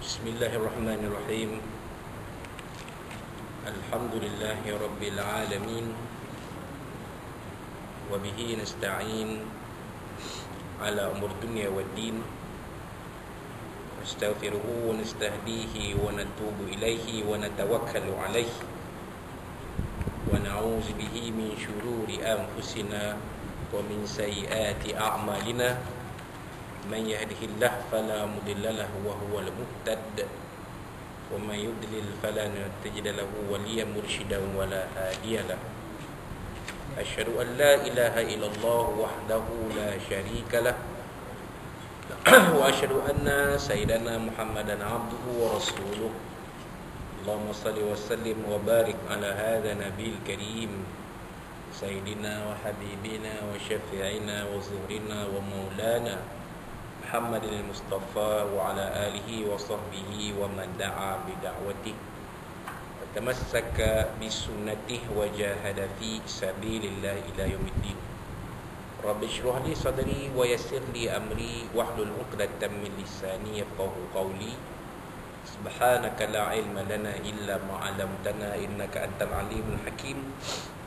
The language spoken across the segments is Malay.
Bismillahirrahmanirrahim. Alhamdulillahi rabbil alamin. Wa bihi nasta'in ala umur dunya waddin. Nastaghfiruhu wa nastahdihi wa natubu ilaihi wa natawakkalu alaihi. Wa na'udzu bihi min shururi anfusina wa min sayyiati a'malina. Man yahdihillahu fala mudilla lahu wa huwal muhtad wa man yudlil fala tajid lahu waliyan murshidan wa la hadiya lahu. Asyhadu an la ilaha illallah wahdahu la syarika lah wa asyhadu anna sayyidana Muhammadan abduhu wa rasuluh. Allahumma salli wa sallim wa barik ala hadha nabiyil karim sayyidina wa habibina wa syafi'ina wa zuhrina wa maulana Muhammad al-Mustafa wa ala alihi wa sahbihi wa man da'a bida'watih wa tamassaka bisunnatih wa jahada fi sabilillah ila yaumiddin. Rabbi shrah li sadri wa yassir li amri wahlul 'uqdatam min lisani yafqahu qawli. Subhanaka la ilma lana illa ma 'allamtana innaka antal alimul hakim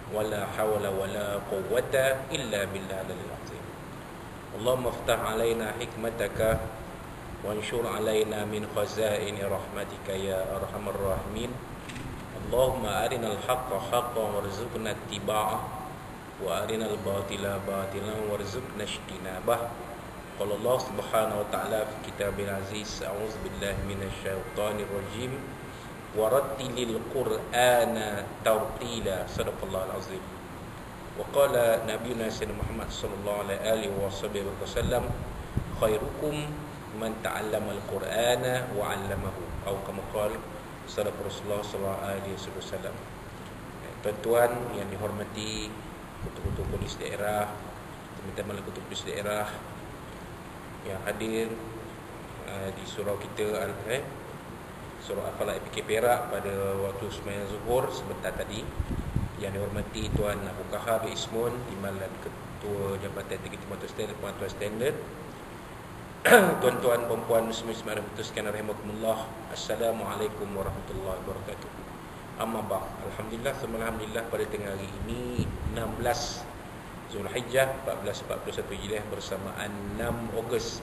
wa la hawla wa la quwwata illa billahil azim. Allahumma aftah alaina hikmataka wanshur alaina min khazaini rahmatika ya arhamar rahimin. Allahumma arinal haqqa haqqan warzuqna ittiba'ah wa arinal batila batilan warzuqna ijtinabah. Qala Allah subhanahu wa ta'ala fi kitabil aziz, a'udzu billahi minasy syaithanir rajim, wa rattilil qur'ana tartila. Sadaqallahul azim. وقال نبينا سيدنا محمد صلى الله عليه وسلم خيركم من تعلم القرآن وعلمه أو كما قال صدق Rasulullah sallallahu alaihi wasallam. Tuan-tuan yang dihormati ketua-ketua polis daerah, teman-teman ketua polis daerah yang hadir di surau kita surau Al-Falaq PK Perak pada waktu sembahyang zuhur sebentar tadi. Yang dihormati Tuan Abu Kahar bin Ismun, Timbalan Ketua Jabatan Tinggi Penguatuan Standard. Tuan-tuan, perempuan muslim yang dimutuskan rahimakumullah. Assalamualaikum warahmatullahi wabarakatuh. Amma ba'd. Alhamdulillah, alhamdulillah, pada tengah hari ini 16 Zulhijjah 1441 Hijriah bersamaan 6 Ogos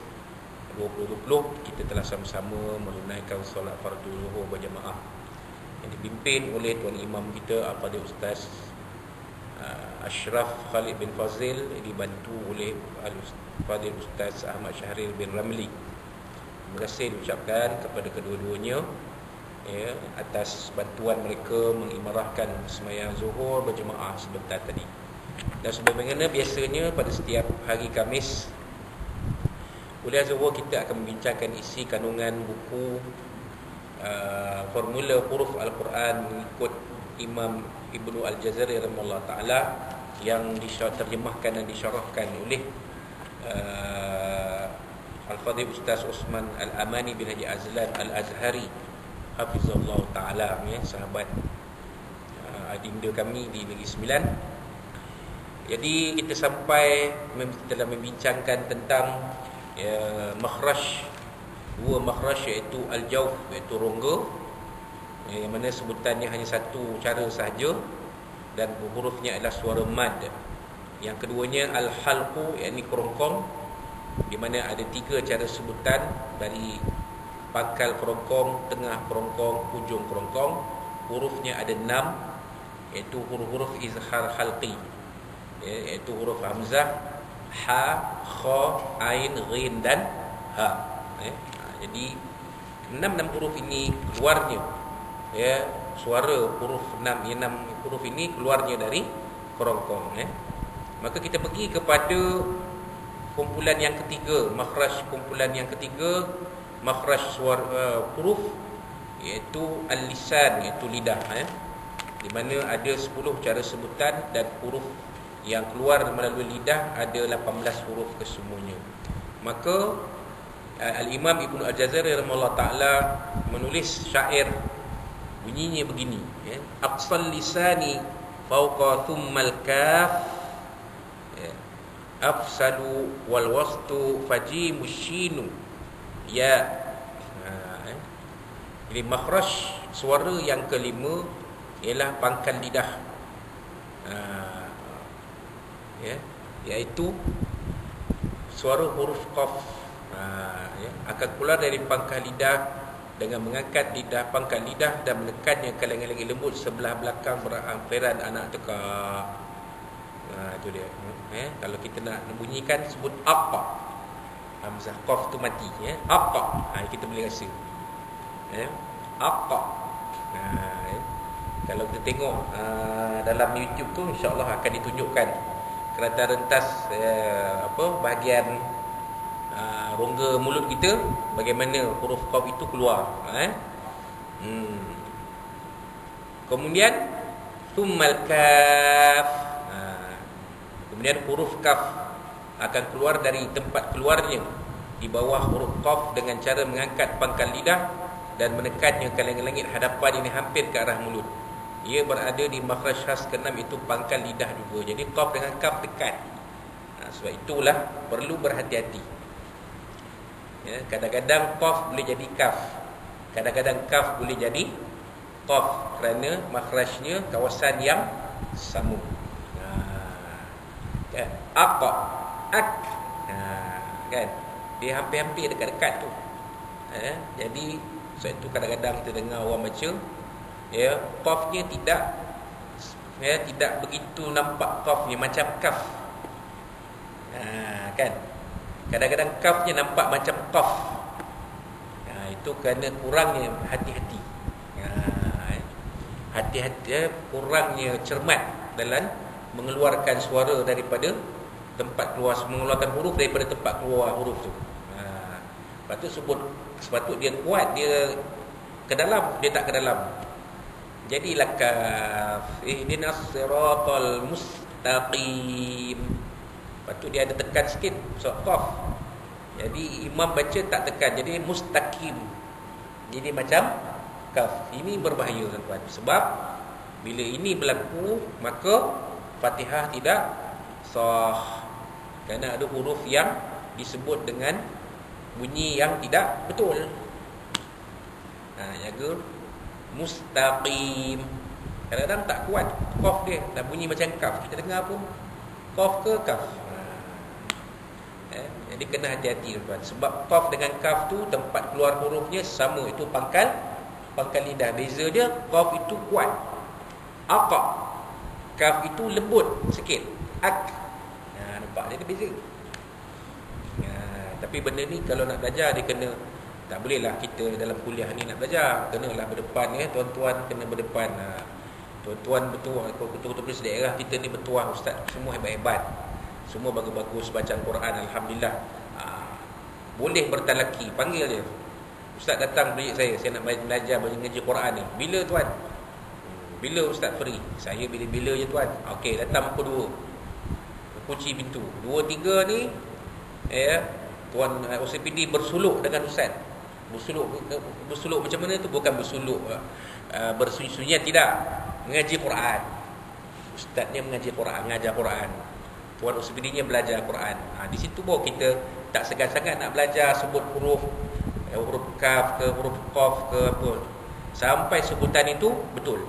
2020, kita telah sama-sama menunaikan solat fardu zuhur berjamaah yang dipimpin oleh Tuan Imam kita Al-Fadhil Ustaz Ashraf Khalid bin Fazil, dibantu oleh Al-Fadhil Ustaz Ahmad Syahril bin Ramli. Terima kasih diucapkan kepada kedua-duanya atas bantuan mereka mengimarahkan sembahyang zuhur berjemaah sebentar tadi. Dan sebagaimana biasanya pada setiap hari Khamis kuliah zuhur kita akan membincangkan isi kandungan buku formula huruf Al-Quran mengikut Imam Ibnu Al-Jazari rahimahullah ta'ala yang diterjemahkan dan disyarahkan oleh Al-Fadhil Ustaz Osman Al-Amani bin Haji Azlan Al-Azhari hafizallahu ta'ala, sahabat adinda kami di Negeri Sembilan. Jadi kita sampai telah membincangkan tentang makhraj, dua makhraj, iaitu al-jawf, iaitu rongga, yang mana sebutannya hanya satu cara sahaja dan hurufnya adalah suara mad. Yang keduanya al-halqu, iaitu kerongkong, di mana ada tiga cara sebutan, dari pangkal kerongkong, tengah kerongkong, ujung kerongkong. Hurufnya ada 6, iaitu huruf-huruf izhar halqi, iaitu huruf hamzah, ha, kha, ain, ghin dan ha. Jadi 6 huruf ini keluarnya, suara huruf 6 huruf ini keluarnya dari kerongkong. Maka kita pergi kepada kumpulan yang ketiga, makhraj kumpulan yang ketiga, makhraj suara huruf, iaitu al-lisan, iaitu lidah, di mana ada 10 cara sebutan dan huruf yang keluar melalui lidah ada 18 huruf kesemuanya. Maka Al-Imam Ibnu Al-Jazari rahimahullah ta'ala menulis syair, bunyinya begini, aqsal lisani fawqa thummal kaf afsalu wal wastu fajimu shinu ya Jadi makhraj suara yang kelima ialah pangkal lidah, ya, iaitu suara huruf qaf, ya, akan keluar dari pangkal lidah dengan mengangkat lidah, pangkal lidah dan menekannya ke lengan-lengan lembut sebelah belakang beramperan anak tekak. Itu dia. Kalau kita nak bunyikan sebut apa, hamzah qaf tu mati, ya. Apa, kita boleh rasa. Apa. Ya. Kalau kita tengok dalam YouTube tu, insya-Allah akan ditunjukkan kereta rentas bahagian rongga mulut kita, bagaimana huruf qaf itu keluar. Kemudian tsummal kaf. Kemudian huruf kaf akan keluar dari tempat keluarnya di bawah huruf qaf dengan cara mengangkat pangkal lidah dan menekannya ke langit-langit hadapan ini hampir ke arah mulut. Ia berada di makhraj khas ke-6, itu pangkal lidah juga. Jadi qaf dengan kaf tekan. Sebab itulah perlu berhati-hati. Ya, kadang-kadang qaf boleh jadi kaf, kadang-kadang kaf boleh jadi qaf, kerana makhrajnya kawasan yang sama. Aqa, ak, kan, dia hampir-hampir dekat-dekat tu. Jadi sebab itu kadang-kadang kita dengar orang baca, ya, qafnya tidak begitu nampak qafnya macam kaf. Kan, kadang-kadang kafnya nampak macam qaf. Itu kerana kurangnya hati-hati. Hati-hati, kurangnya cermat dalam mengeluarkan suara daripada tempat keluar, mengeluarkan huruf daripada tempat keluar huruf tu. Sepatut dia kuat, dia ke dalam, dia tak ke dalam. Jadilah kaf, ihdinas siratal mustaqim. Patut dia ada tekan sikit, so qaf. Jadi imam baca tak tekan, jadi mustaqim. Jadi macam kaf. Ini berbahaya tuan-tuan. Sebab bila ini berlaku, maka Fatihah tidak sah. Kerana ada huruf yang disebut dengan bunyi yang tidak betul. Jaga mustaqim. Kadang-kadang tak kuat qaf dia, dah bunyi macam kaf. Kita dengar pun qaf ke kaf. Jadi kena hati-hati tuan-tuan. Sebab qaf dengan kaf tu tempat keluar hurufnya sama, itu pangkal lidah. Beza dia, qaf itu kuat, aqa, kaf itu lembut sikit, ak. Nampak dia ada beza. Tapi benda ni kalau nak belajar, dia kena, tak bolehlah kita dalam kuliah ni nak belajar, kenalah berdepan, tuan-tuan kena berdepan. Tuan-tuan bertuah, ketua-ketua polis daerah kita ni bertuah, ustaz semua hebat-hebat, semua bagus-bagus baca Al-Quran, alhamdulillah. Boleh bertalaki, panggil dia, ustaz datang bilik saya nak belajar mengaji Quran ni. Bila tuan? Bila ustaz free? Saya bila-bila je tuan. Okey, datang pukul 2, kunci pintu 2, 3 ni, tuan OCPD bersuluk dengan ustaz. Bersuluk macam mana tu? Bukan bersuluk bersunyi-sunyi, tidak, mengaji Quran. Ustaznya mengaji Quran, mengajar Quran, tuan OCPD-nya belajar Quran. Di situ baru kita tak segan sangat nak belajar sebut huruf kaf ke huruf qaf ke apa, sampai sebutan itu betul.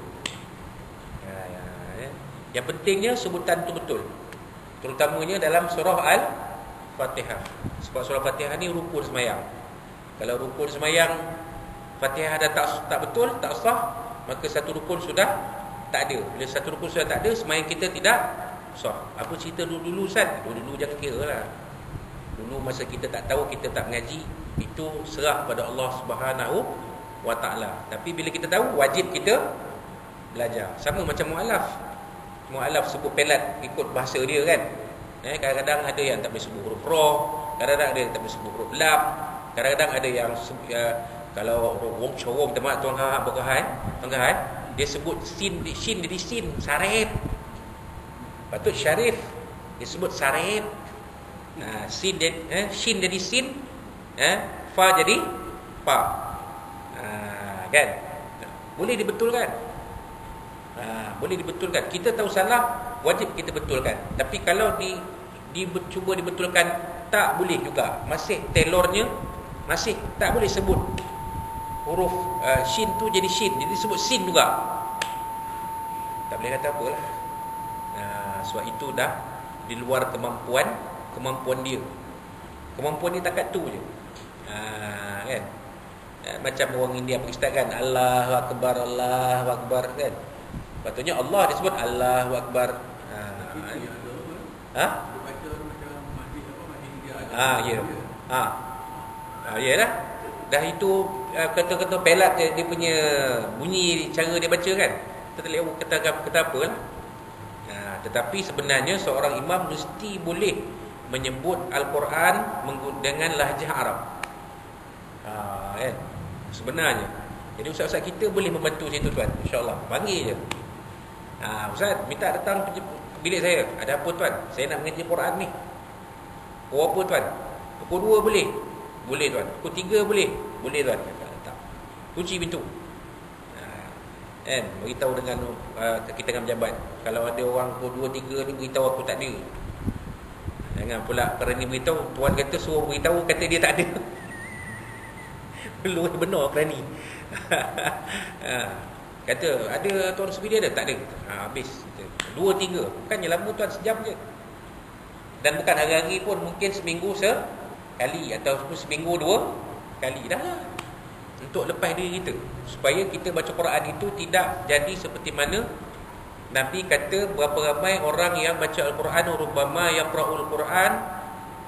Yang pentingnya sebutan itu betul, terutamanya dalam surah Al-Fatihah. Sebab surah Fatihah ni rukun semayang. Kalau rukun semayang Fatihah dah tak betul, tak sah, maka satu rukun sudah tak ada. Bila satu rukun sudah tak ada, semayang kita tidak sah. Apa cerita dulu-dulu Ustaz? Dulu-dulu jangan kira lah. Dulu masa kita tak tahu, kita tak mengaji, itu serah pada Allah Subhanahu wa ta'ala. Tapi bila kita tahu, wajib kita belajar. Sama macam mu'alaf sebut pelat ikut bahasa dia kan. Kadang-kadang ada yang tak boleh sebut huruf ra, kadang-kadang ada yang tak boleh sebut huruf lam, kadang-kadang ada yang kalau wong corong teman tuan Tuan dia sebut shin jadi sin, sarif. Patut syarif, dia sebut sarif. Shin jadi sin, fa jadi fa. Kan? Boleh dibetulkan. Boleh dibetulkan. Kita tahu salah, wajib kita betulkan. Tapi kalau cuba dibetulkan, tak boleh juga. Masih telurnya, masih tak boleh sebut huruf shin tu jadi shin, jadi disebut sin juga. Tak boleh kata apalah. Sebab itu dah di luar kemampuan dia. Kemampuan dia takat tu je. Kan? Macam orang India Pakistan kan, Allahu Akbar, Allahu Akbar kan. Patutnya Allah disebut Allahu Akbar. Ya. Yalah. Dah itu kata-kata pelat dia punya bunyi cara dia baca kan. Kita tak boleh kata apa lah. Tetapi sebenarnya seorang imam mesti boleh menyebut Al-Quran dengan lahjah Arab. Kan? Sebenarnya. Jadi ustaz-ustaz kita boleh membantu situ tuan. InsyaAllah. Panggil je. Ustaz, minta datang bilik saya. Ada apa tuan? Saya nak mengaji Quran ni. Pukul apa tuan? Pukul 2 boleh? Boleh tuan. Pukul 3 boleh? Boleh tuan. Tak. Kunci pintu. Kan? Beritahu dengan kita dengan pejabat. Kalau ada orang pukul 2, 3 ni beritahu aku tak ada. Jangan pula kerana beritahu, tuan kata suruh beritahu, kata dia tak ada. Belum benar kerani. Kata ada tuan Subidi ada? Tak ada. Habis. 2, 3. Bukannya lama tuan, sejam je. Dan bukan hari-hari pun, mungkin seminggu sekali atau seminggu 2 kali dah lah. Untuk lepas diri kita, supaya kita baca Quran itu tidak jadi seperti mana Nabi kata, berapa ramai orang yang baca Al-Quran, rubbama yaqra'ul Quran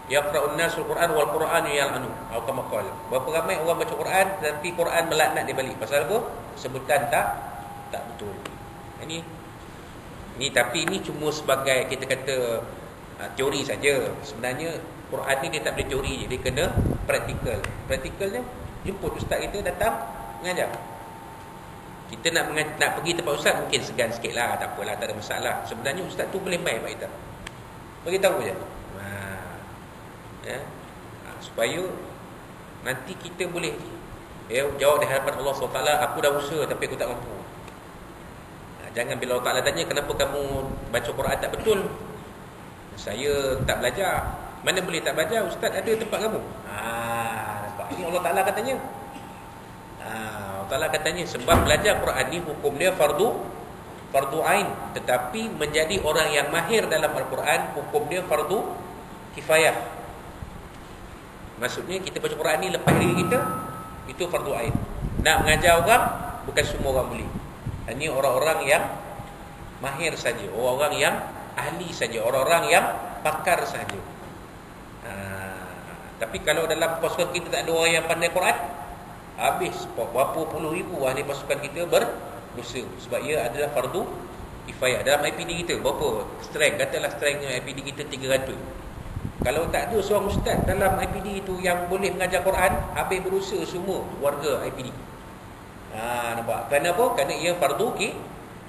yaqra'un nasul Quran wal Quran yal'anu, atau kama qala. Berapa ramai orang baca Quran tapi Quran melaknat dia balik. Pasal apa? Sebutan tak betul. Ini tapi ini cuma sebagai kita kata teori saja. Sebenarnya Quran ni dia tak boleh teori je, dia kena praktikal. Praktikalnya jemput ustaz kita datang mengajar. Kita nak pergi tempat ustaz mungkin segan sikit lah, tak apalah, tak ada masalah. Sebenarnya ustaz tu boleh main pak kita, beritahu je. Supaya nanti kita boleh jawab di hadapan Allah SWT, aku dah usaha tapi aku tak mampu. Jangan bila Allah Ta'ala tanya, kenapa kamu baca Quran tak betul? Saya tak belajar. Mana boleh tak belajar? Ustaz ada tempat kamu. Nampak? Ini Allah Ta'ala katanya. Allah Ta'ala katanya, sebab belajar Quran ni hukum dia fardu ain. Tetapi menjadi orang yang mahir dalam Al-Quran, hukum dia fardu kifayah. Maksudnya kita baca Quran ni lepas diri kita, itu fardu ain. Nak mengajar orang, bukan semua orang boleh. Hanya orang-orang yang mahir saja, orang-orang yang ahli saja, orang-orang yang pakar saja. Tapi kalau dalam pasukan kita tak ada orang yang pandai Quran, habis berapa puluh ribu ahli pasukan kita berdosa. Sebab ia adalah fardu kifayah. Dalam IPD kita berapa strength? Katalah strengthnya IPD kita 300. Kalau tak ada seorang ustaz dalam IPD itu yang boleh mengajar Quran, habis berdosa semua warga IPD. Nampak? Kerana apa? Kerana ia fardu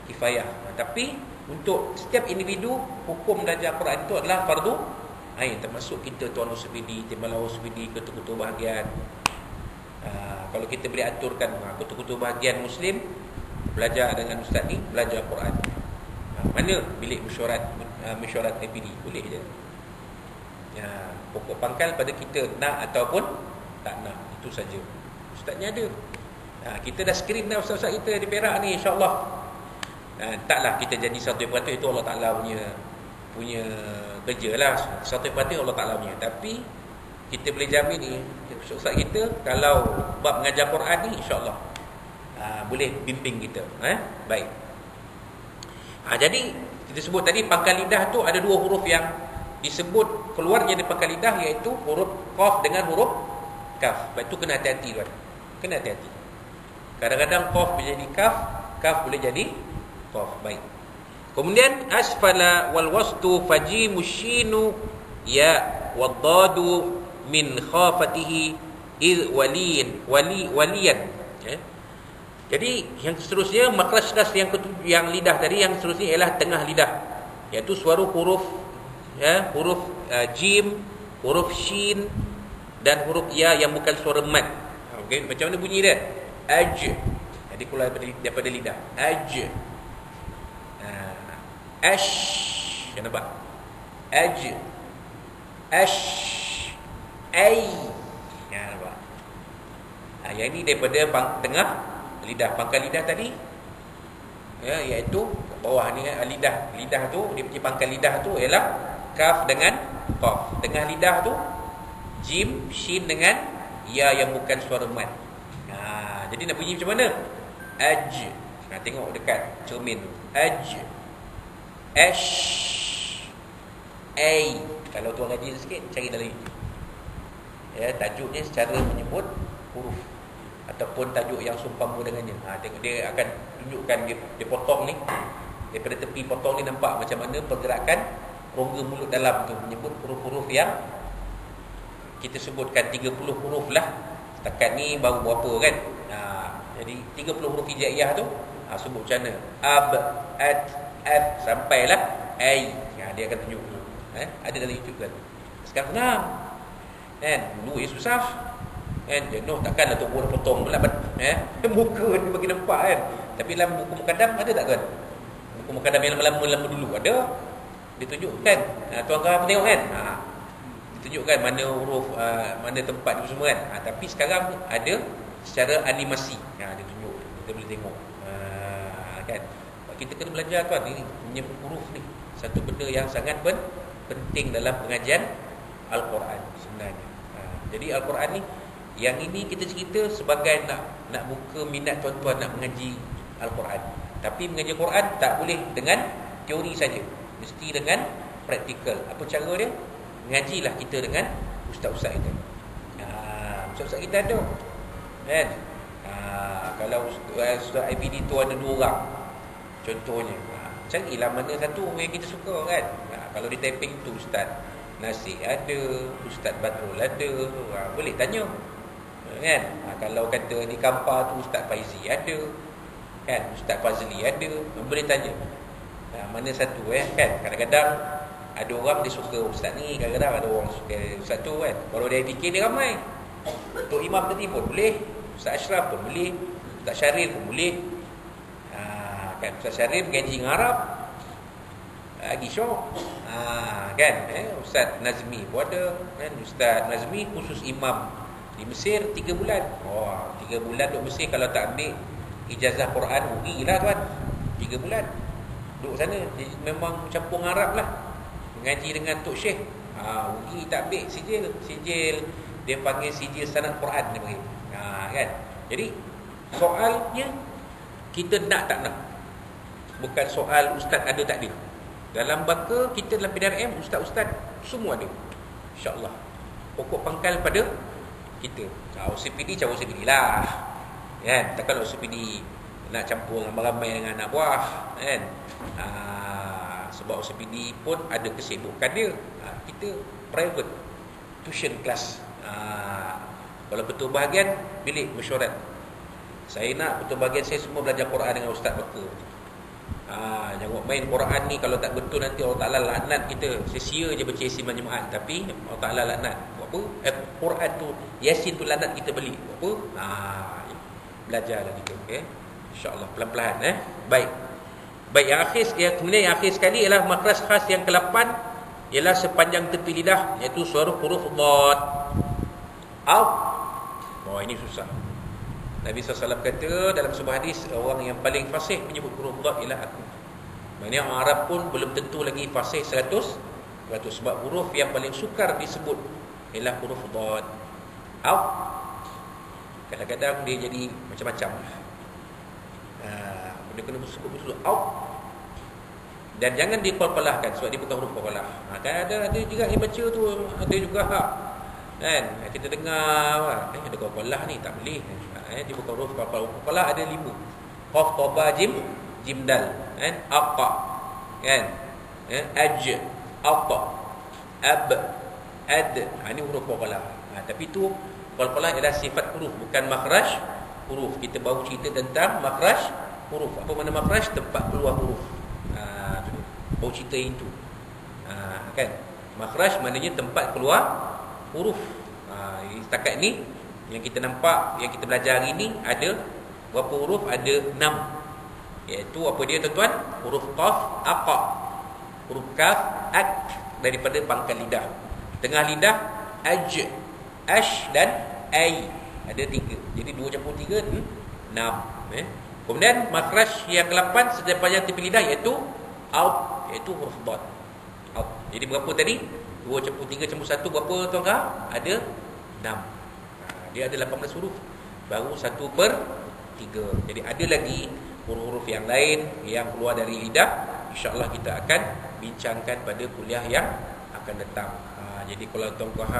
kifayah. Tapi untuk setiap individu, hukum belajar Quran itu adalah fardu ain. Termasuk kita tuan Usbidi, timbalan Usbidi, ketua-ketua bahagian. Kalau kita boleh aturkan ketua-ketua bahagian Muslim belajar dengan ustaz ni, belajar Quran. Mana bilik mesyuarat IPD? Boleh je. Pokok pangkal pada kita nak ataupun tak nak, itu saja. Ustaznya ada. Kita dah screen dah ustaz-ustaz kita di Perak ni, insya-Allah. Taklah kita jadi 100% itu Allah Ta'ala punya kerja lah. 100% Allah Ta'ala punya. Tapi kita boleh jamin ni, ustaz kita kalau bab mengajar Quran ni, insya-Allah boleh bimbing kita. Baik. Jadi kita sebut tadi pangkal lidah tu ada 2 huruf yang disebut keluarnya dari pangkal lidah, iaitu huruf qaf dengan huruf kaf. Sebab itu kena hati-hati tuan. Kena hati-hati. Kadang-kadang qaf boleh jadi kaf, kaf boleh jadi qaf. Baik. Kemudian asfala wal wastu fajimu shinu ya waddadu min khafatihi id waliyan. Jadi yang seterusnya makhraj yang lidah tadi, yang seterusnya ialah tengah lidah, iaitu suara huruf huruf jim, huruf shin dan huruf ya yang bukan suara mad. Okey, macam mana bunyi dia? Aj. Jadi keluar daripada lidah. Aj. Ash. Nampak? Aj. Ash. Ai. Nampak? Yang ini daripada tengah lidah, pangkal lidah tadi, iaitu bawah ni lidah. Lidah tu, dia punya pangkal lidah tu ialah kaf dengan qaf. Tengah lidah tu jim, shin dengan ya yang bukan suara mat. Jadi nak bunyi macam mana? Aj. Tengok dekat cermin tu. Aj. Ash. A. Kalau tuan rajin sikit, cari dalam YouTube. Tajuknya secara menyebut huruf ataupun tajuk yang seumpama dengannya. Tengok dia akan tunjukkan dia potong ni. Daripada tepi potong ni nampak macam mana pergerakan rongga mulut dalam tu menyebut huruf-huruf yang kita sebutkan 30 huruf lah. Setakat ni baru berapa kan? Jadi 30 huruf hijaiyah tu sebut macam mana? Ab, ad, ab sampailah ai. Dia akan tunjuk dulu. Ada dalam YouTube kan. Sekarang senang. Dulu susah. Jenuh takkanlah tu boleh potong pula muka dia bagi nampak kan. Tapi dalam buku mukadam ada tak kan? Buku mukadam yang lama-lama dulu ada. Ditunjukkan. Tuan kau tengok kan? Ditunjukkan mana huruf, mana tempat itu semua kan. Tapi sekarang ada secara animasi. Dia tunjuk, kita boleh tengok. Kan? Kita kena belajar tuan ni menyebut huruf ni. Satu benda yang sangat penting dalam pengajian Al-Quran sebenarnya. Jadi Al-Quran ni, yang ini kita cerita sebagai nak buka minat tuan-tuan nak mengaji Al-Quran. Tapi mengaji Al-Quran tak boleh dengan teori saja. Mesti dengan praktikal. Apa cara dia? Mengajilah kita dengan ustaz-ustaz kita. Ustaz-ustaz kita ada. Kan? Kalau ustaz IPD tu ada 2 orang contohnya, carilah mana satu yang kita suka kan. Kalau di taping tu Ustaz Nasir ada, Ustaz Badrul ada, boleh tanya kan. Kalau kata di Kampar tu Ustaz Faizi ada kan, Ustaz Fazli ada, boleh tanya mana satu kan. Kadang-kadang ada orang dia suka ustaz ni, kadang-kadang ada orang suka ustaz tu kan. Kalau dia fikir dia ramai. Tok Imam tadi pun boleh, Ustaz Ashraf pun boleh, Ustaz Syarif pun boleh. Kan Ustaz Syarif mengaji dengan Arab lagi syok. Kan Ustaz Nazmi pun ada kan. Ustaz Nazmi khusus imam di Mesir 3 bulan. 3 bulan duduk Mesir, kalau tak ambil ijazah Quran rugilah tuan. 3 bulan duduk sana. Jadi memang campur Arab lah. Mengaji dengan Tok Syekh. Rugi tak ambil sijil dia panggil sijil sanad Quran dia panggil. Kan. Jadi soalnya kita nak tak nak, bukan soal ustaz ada tak ada. Dalam baka kita dalam PDRM, ustaz-ustaz semua ada, insya-Allah. Pokok pangkal pada kita. OCPD cara OCPD lah kan. Takkan OCPD nak campur ramai-ramai dengan anak buah kan. Sebab OCPD pun ada kesibukan dia. Kita private tuition class. Kalau betul bahagian bilik mesyuarat. Saya nak betul bahagian saya semua belajar Quran dengan ustaz baka. Jangan main Quran ni, kalau tak betul nanti Allah Ta'ala laknat kita. Sia-sia je baca Yasin Majmu'at, tapi Allah Ta'ala laknat. Buat apa? Quran tu, Yasin tu laknat kita beli. Buat apa? Belajarlah kita, okay? InsyaAllah, pelan-pelan. Baik, yang akhir, kemudian yang akhir sekali ialah makhraj khas yang ke-8, ialah sepanjang tepi lidah, iaitu suara huruf dhad. Ini susah. Nabi SAW kata dalam sebuah hadis, orang yang paling fasih menyebut huruf dhad ialah aku. Maksudnya orang Arab pun belum tentu lagi fasih 100%, sebab huruf yang paling sukar disebut ialah huruf dhad. Kadang-kadang dia jadi macam-macam. Dia kena bersebut dan jangan diqalqalahkan sebab dia bukan huruf qalqalah. Kan ada juga yang baca tu, ada juga kan kita dengar ada qalqalah ni tak boleh. Dia bukan huruf qalqalah. Qalqalah ada 5. Qaf, ta, ba, jim, dal kan. Aqa kan, aj, aqa, ab, ad. Ini huruf qalqalah. Tapi tu qalqalah adalah sifat huruf, bukan makhraj huruf. Kita baru cerita tentang makhraj huruf. Apa mana makhraj? Tempat keluar huruf. Baru cerita itu. Kan? Makhraj maknanya tempat keluar huruf. Setakat ni yang kita nampak, yang kita belajar hari ni, ada berapa huruf? Ada 6. Iaitu apa dia tuan-tuan? Huruf qaf, aqa. Huruf kaf, ak, daripada pangkal lidah. Tengah lidah, aj, ash dan ai. Ada 3. Jadi 2 campur 3 6. Kemudian makhraj yang ke-8 sepanjang tepi lidah iaitu out, iaitu huruf dad. Out. Jadi berapa tadi? 2 campur 3 campur 1 berapa tuan-tuan? Ada 6. Dia ada 18 huruf. Baru 1/3. Jadi ada lagi huruf-huruf yang lain yang keluar dari lidah. InsyaAllah kita akan bincangkan pada kuliah yang akan datang. Jadi kalau tuan-tuan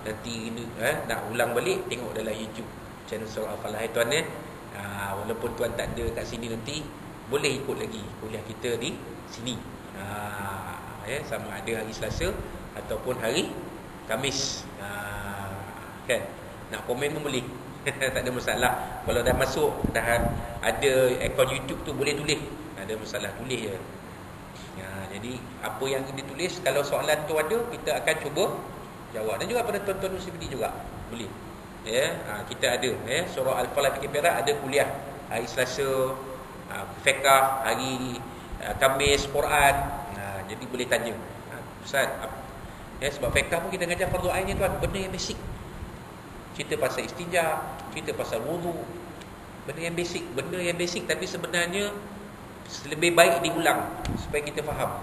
nanti nak ulang balik, tengok dalam YouTube channel Surah Al-Falah tuan walaupun tuan tak ada kat sini nanti, boleh ikut lagi kuliah kita di sini. Sama ada hari Selasa ataupun hari Khamis. Kan? Nak komen pun boleh. Tak ada masalah. Kalau dah masuk, dah ada akaun YouTube tu, boleh tulis. Tak ada masalah, tulis je. Jadi apa yang ditulis, kalau soalan tu ada, kita akan cuba jawab. Dan juga pada tuan-tuan muslimin juga boleh. Kita ada surah Al-Falah Fikir Perak, ada kuliah hari Selasa, fiqh, hari Khamis Quran. Jadi boleh tanya, Ustaz, sebab fiqh pun kita mengajar fardu ain ni tuan, benda yang basic. Cerita pasal istinja, cerita pasal wudu, benda yang basic tapi sebenarnya lebih baik diulang supaya kita faham.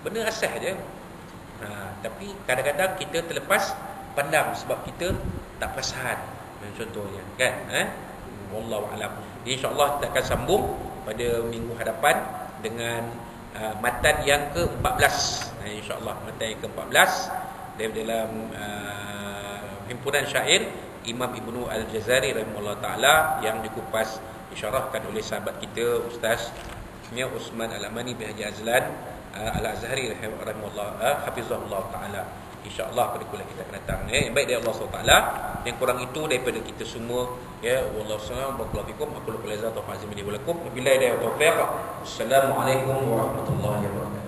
Benda asas je. Tapi kadang-kadang kita terlepas pandang sebab kita tak perasan. Contohnya kan, wallahu alam. InsyaAllah kita akan sambung pada minggu hadapan dengan matan yang ke-14. InsyaAllah matan yang ke-14 dari dalam himpunan syair Imam Ibnu Al-Jazari rahimahullah ta'ala, yang dikupas disyarahkan oleh sahabat kita Ustaz Usman Al-Amani bin Haji Azlan Al-Azhari rahimahullah hafizahullah ta'ala. InsyaAllah pada kuliah kita akan datang. Yang baik dari Allah SWT, yang kurang itu daripada kita semua. Wallahu a'lam. Barakallahu fikum. Aku lupa lazat wa fa'azim li wa lakum. Wabillahi taufiq. Assalamualaikum warahmatullahi wabarakatuh.